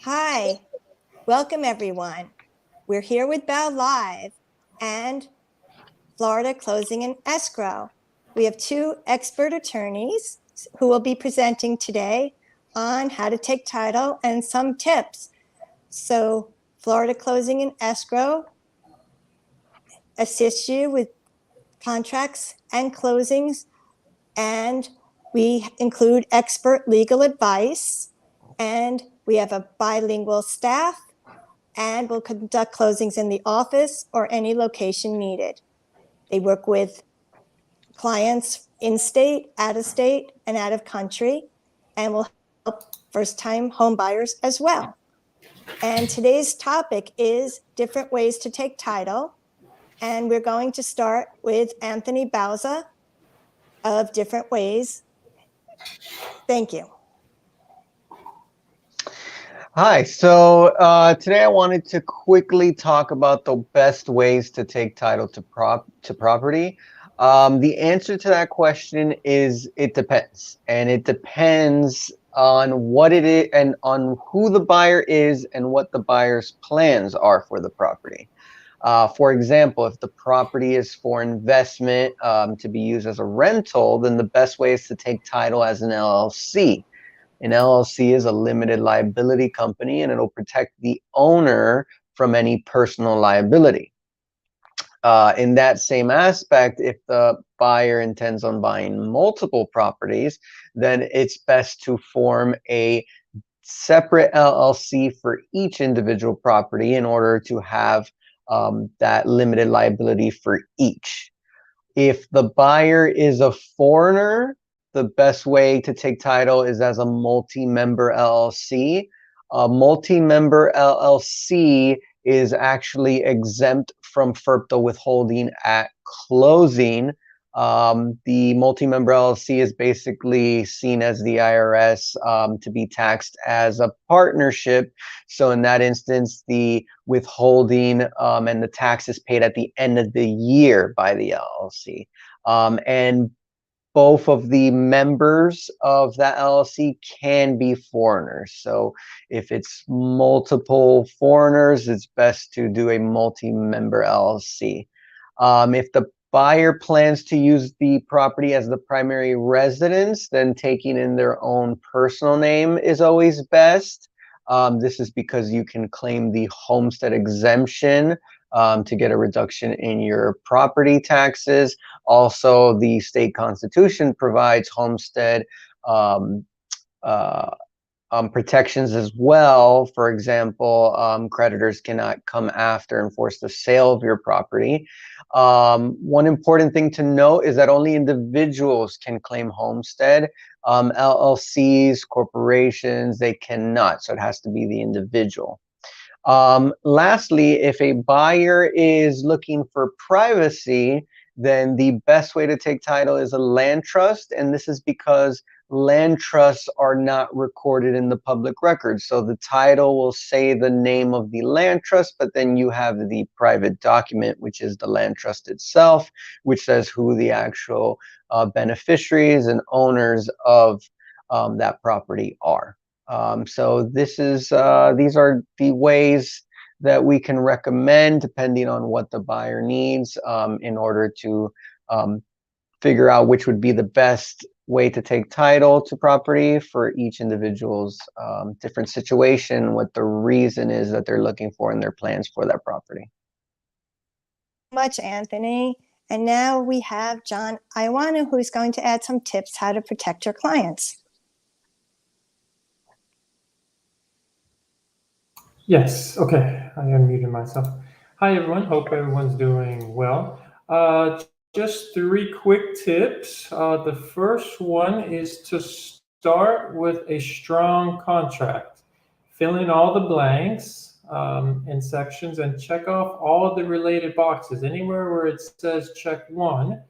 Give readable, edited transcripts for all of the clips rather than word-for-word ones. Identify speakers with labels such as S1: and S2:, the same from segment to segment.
S1: Hi, welcome everyone. We're here with Bow Live and Florida Closing and Escrow. We have two expert attorneys who will be presenting today on how to take title and some tips. So Florida Closing and Escrow assists you with contracts and closings, and we include expert legal advice, and we have a bilingual staff, and will conduct closings in the office or any location needed. They work with clients in state, out of state, and out of country, and will help first-time home buyers as well. And today's topic is different ways to take title. And we're going to start with Anthony Bauza of Different Ways. Thank you.
S2: Hi, so today I wanted to quickly talk about the best ways to take title to property. The answer to that question is it depends, and it depends on what it is and on who the buyer is and what the buyer's plans are for the property. For example, if the property is for investment to be used as a rental, then the best way is to take title as an LLC. An LLC is a limited liability company, and it'll protect the owner from any personal liability. In that same aspect, if the buyer intends on buying multiple properties, then it's best to form a separate LLC for each individual property in order to have that limited liability for each. If the buyer is a foreigner, the best way to take title is as a multi-member LLC. A multi-member LLC is actually exempt from FERPTA withholding at closing. The multi-member LLC is basically seen as the IRS to be taxed as a partnership. So in that instance, the withholding and the tax is paid at the end of the year by the LLC. And both of the members of that LLC can be foreigners. So if it's multiple foreigners, it's best to do a multi-member LLC. If the buyer plans to use the property as the primary residence, then taking in their own personal name is always best. This is because you can claim the homestead exemption to get a reduction in your property taxes. Also, the state constitution provides homestead protections as well. For example, creditors cannot come after and force the sale of your property. One important thing to note is that only individuals can claim homestead. LLCs, corporations, they cannot. So it has to be the individual. Lastly, if a buyer is looking for privacy, then the best way to take title is a land trust. And this is because land trusts are not recorded in the public record. So the title will say the name of the land trust, but then you have the private document, which is the land trust itself, which says who the actual beneficiaries and owners of that property are. So these are the ways that we can recommend depending on what the buyer needs in order to figure out which would be the best way to take title to property for each individual's different situation, what the reason is that they're looking for in their plans for that property.
S1: Much, Anthony. And now we have John Iwana, who's going to add some tips how to protect your clients.
S3: Yes, okay, I unmuted myself. Hi everyone, hope everyone's doing well. Just 3 quick tips. The first one is to start with a strong contract. Fill in all the blanks and sections and check off all the related boxes. Anywhere where it says check 1,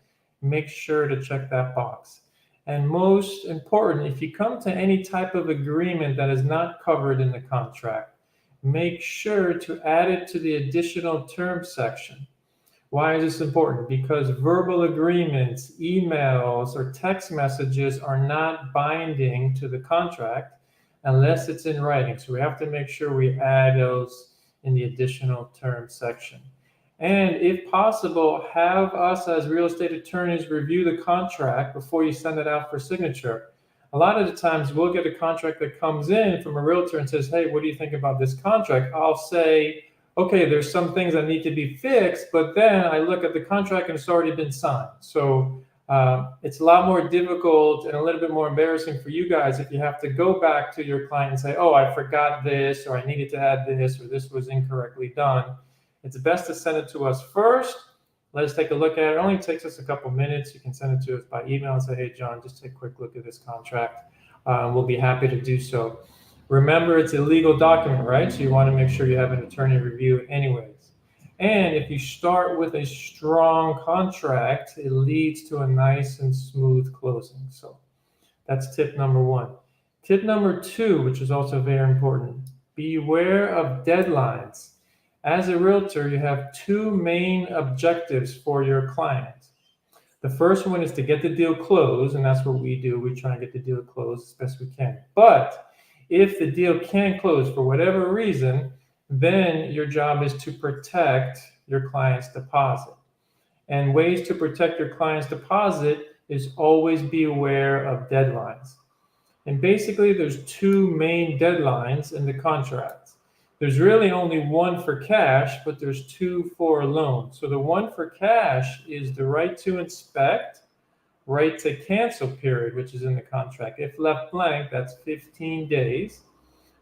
S3: make sure to check that box. And most important, if you come to any type of agreement that is not covered in the contract, make sure to add it to the additional terms section. Why is this important? Because verbal agreements, emails, or text messages are not binding to the contract, unless it's in writing. So we have to make sure we add those in the additional terms section. And if possible, have us as real estate attorneys review the contract before you send it out for signature. A lot of the times we'll get a contract that comes in from a realtor and says, hey, what do you think about this contract? I'll say, okay, there's some things that need to be fixed, but then I look at the contract and it's already been signed. So it's a lot more difficult and a little bit more embarrassing for you guys if you have to go back to your client and say, oh, I forgot this, or I needed to add this, or this was incorrectly done. It's best to send it to us first. Let us take a look at it. It only takes us a couple minutes. You can send it to us by email and say, hey, John, just take a quick look at this contract. We'll be happy to do so. Remember, it's a legal document, right? So you want to make sure you have an attorney review it anyways. And if you start with a strong contract, it leads to a nice and smooth closing. So that's tip number one. Tip number two, which is also very important, beware of deadlines. As a realtor, you have two main objectives for your client. The first one is to get the deal closed, and that's what we do. We try and get the deal closed as best we can. But if the deal can't close for whatever reason, then your job is to protect your client's deposit. And ways to protect your client's deposit is always be aware of deadlines. And basically, there's two main deadlines in the contract. There's really only one for cash, but there's two for a loan. So the one for cash is the right to inspect, right to cancel period, which is in the contract. If left blank, that's 15 days.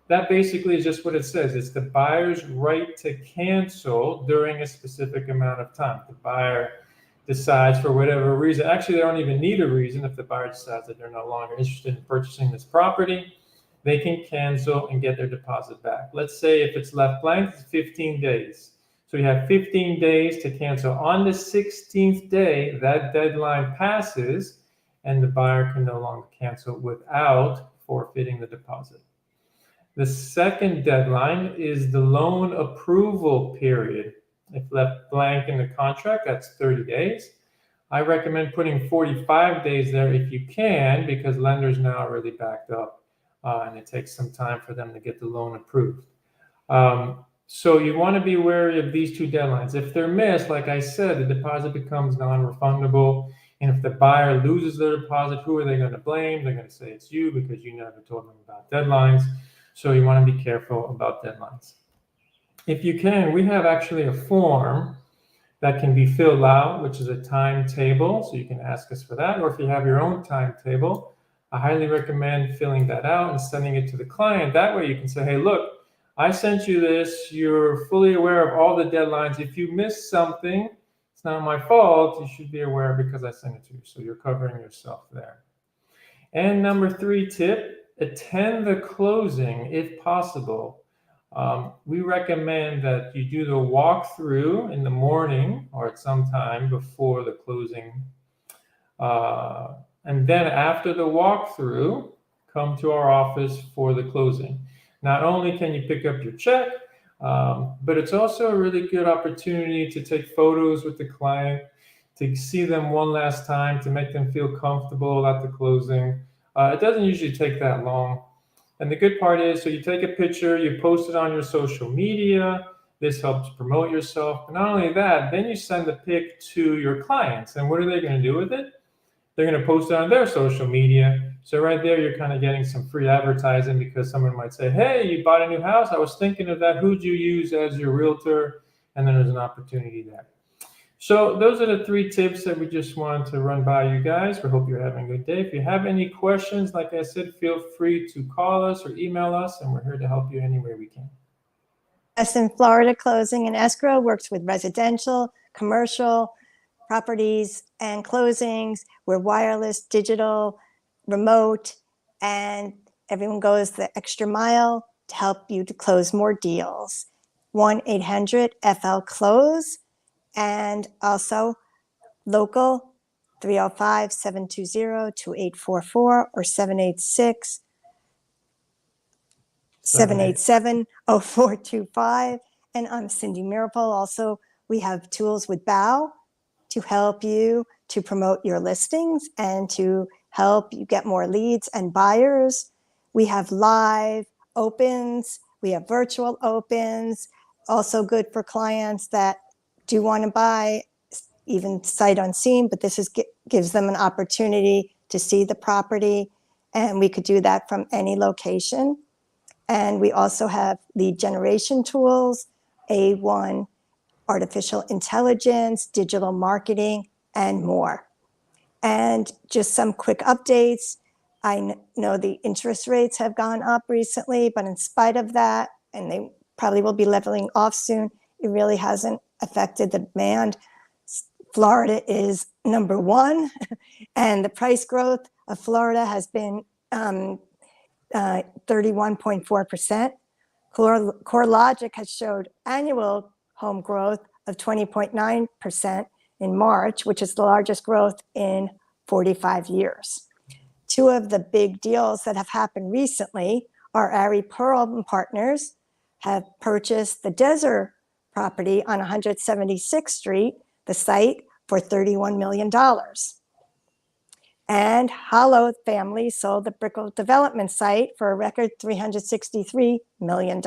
S3: That basically is just what it says. It's the buyer's right to cancel during a specific amount of time. The buyer decides for whatever reason, actually they don't even need a reason. If the buyer decides that they're no longer interested in purchasing this property, they can cancel and get their deposit back. Let's say if it's left blank, it's 15 days. So you have 15 days to cancel. On the 16th day, that deadline passes and the buyer can no longer cancel without forfeiting the deposit. The second deadline is the loan approval period. If left blank in the contract, that's 30 days. I recommend putting 45 days there if you can, because lenders now are really backed up and it takes some time for them to get the loan approved. So you want to be wary of these two deadlines. If they're missed, like I said, the deposit becomes non-refundable. And if the buyer loses their deposit, who are they going to blame? They're going to say it's you because you never told them about deadlines. So you want to be careful about deadlines. If you can, we have actually a form that can be filled out, which is a timetable. So you can ask us for that. Or if you have your own timetable, I highly recommend filling that out and sending it to the client. That way you can say, hey, look, I sent you this. You're fully aware of all the deadlines. If you miss something, it's not my fault. You should be aware because I sent it to you. So you're covering yourself there. And number three tip, attend the closing if possible. We recommend that you do the walkthrough in the morning or at some time before the closing. And then after the walkthrough, come to our office for the closing. Not only can you pick up your check, but it's also a really good opportunity to take photos with the client, to see them one last time, to make them feel comfortable at the closing. It doesn't usually take that long. And the good part is, so you take a picture, you post it on your social media. This helps promote yourself. But not only that, then you send the pic to your clients. And what are they going to do with it? They're going to post it on their social media. So right there, you're kind of getting some free advertising because someone might say, hey, you bought a new house. I was thinking of that. Who'd you use as your realtor? And then there's an opportunity there. So those are the three tips that we just wanted to run by you guys. We hope you're having a good day. If you have any questions, like I said, feel free to call us or email us, and we're here to help you any way we can.
S1: Yes, in Florida, Closing and Escrow works with residential, commercial properties and closings. We're wireless, digital, remote, and everyone goes the extra mile to help you to close more deals. 1-800-FL-CLOSE. And also local 305-720-2844 or 787-0425. And I'm Cindy Mirapul. Also, we have tools with Bow to help you to promote your listings and to help you get more leads and buyers. We have live opens, we have virtual opens, also good for clients that do want to buy, even sight unseen, but this gives them an opportunity to see the property, and we could do that from any location. And we also have lead generation tools, A1 artificial intelligence, digital marketing, and more. And just some quick updates. I know the interest rates have gone up recently, but in spite of that, and they probably will be leveling off soon, it really hasn't affected the demand. Florida is number one, and the price growth of Florida has been 31.4%. CoreLogic has showed annual home growth of 20.9% in March, which is the largest growth in 45 years. Two of the big deals that have happened recently are Ari Pearl and Partners have purchased the Desert property on 176th Street, the site, for $31 million. And Hollow family sold the Brickell development site for a record $363 million.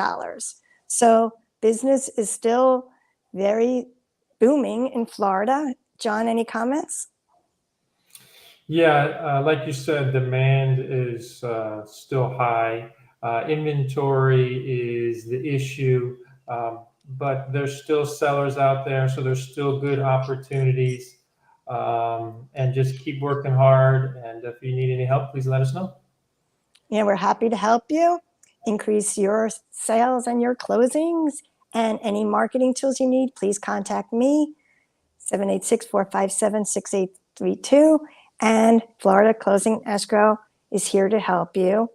S1: So business is still very booming in Florida. John, any comments?
S3: Yeah, like you said, demand is still high. Inventory is the issue, but there's still sellers out there, so there's still good opportunities. And just keep working hard. And if you need any help, please let us know.
S1: Yeah, we're happy to help you increase your sales and your closings. And any marketing tools you need, please contact me, 786-457-6832. And Florida Closing Escrow is here to help you.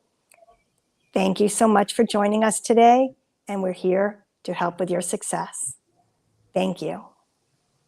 S1: Thank you so much for joining us today, and we're here to help with your success. Thank you.